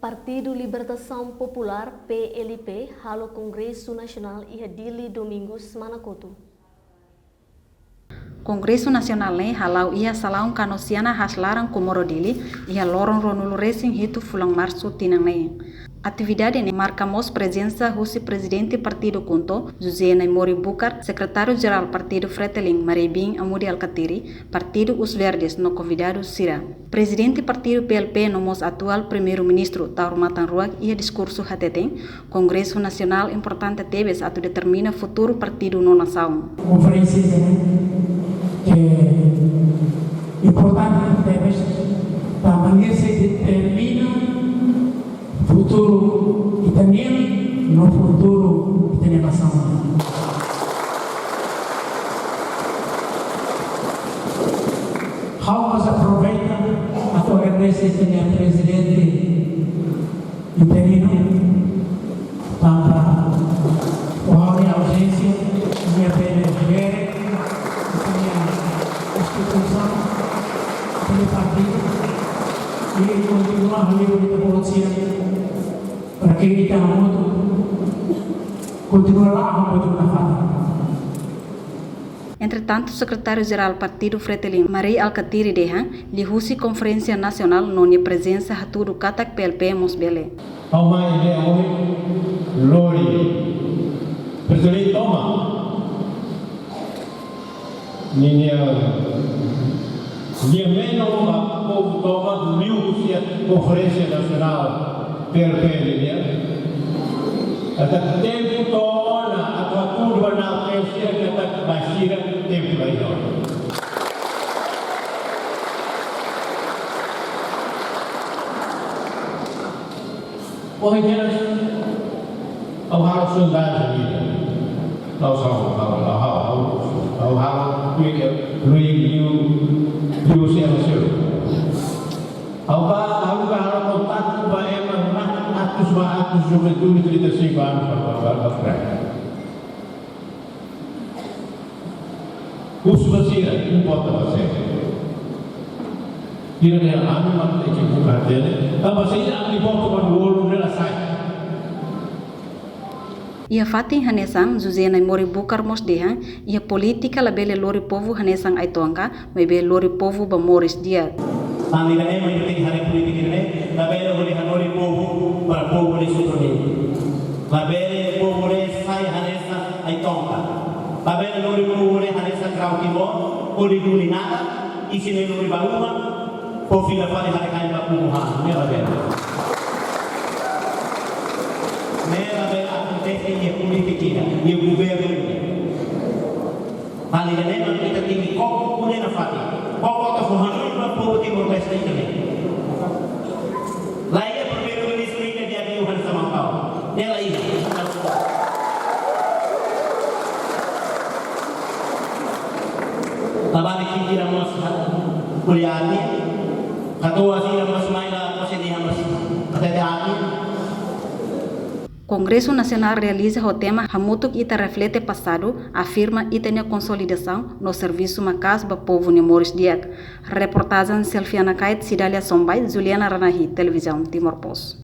Partido Libertação Popular, PLP, halo Congresso Nacional e Dili Domingos Manacoto. Congresso Nacional halau ia salaung kanosiana haslaran Komorodili ia lorong ronulu racing hitu fulang março tinang nei. Atividade marcamos presença Rusi Presidente Partido Kunto, José Naimori Bucar, Secretário-Geral Partido Fretilin Maribin Amudi Alcatiri, Partido Os Verdes no convidado Sira. Presidente Partido PLP nomos atual Primeiro-Ministro Tauro Matanruak ia discurso hateten, Congresso Nacional importante tebes atu determina futuro partido no nação. Conferência importante tebes para maneira se determina futuro italiano no futuro italiano nação. Vamos aproveitar a conferência do presidente interino para a ausência minha PNG, minha instituição, minha partido e continuar a livre de polícia para que kita continuar a continuar. Entretanto, o secretário-geral Partido Fretilin, Maria Alcatiri Dehan, lhe husi Conferência Nacional nonia presença haturu katak PLP Mosbele. Ao mais é hoje, Lori, Presidente Toma, minha menos a povo Toma, Conferência Nacional PLP, até tempo tona, a turma na pensão que está baixira, tempo melhor. Hoje ao halo sondagem vida, ao halo Rio Sel, ao contato com atos juventude 35 anos para frente. Curso vacina, não pode fazer. Kira-kira ano waktu itu bukan dele, apa saja ahli foto manual nela sai. Ia fatin hanesang José Naimori Bucar Mosdehan, ia política labele lori povo hanesang aitonga, mebe lori povo ba Moris dia. Ani kane mai penting hari politik ini, labele lori hanori povo para povo de sutoni. Labele povo de sai hanesa aitonga. Labele lori povo de hanesa krautimo, ori dulinada, isine lori baluma, pofila fale hari kai ba pumuha, ne labele. E politica e o governo ali na kita tinggi kok punya nafati kok kota fuhanu itu povo timur leste ini lainnya primeiro-ministro ini dia diuhan sama kau dia lain tabalik kira mas kuliahnya ketua sih mas maila posisi mas ada Congresso Nacional realiza o tema Hamutuk ita reflete passado, afirma ita a consolidação no serviço macas ba povo ne Moris Diak. Reportagem Selfiana Kait, Cidália Sombay, Juliana Ranahi, Televisão Timor Post.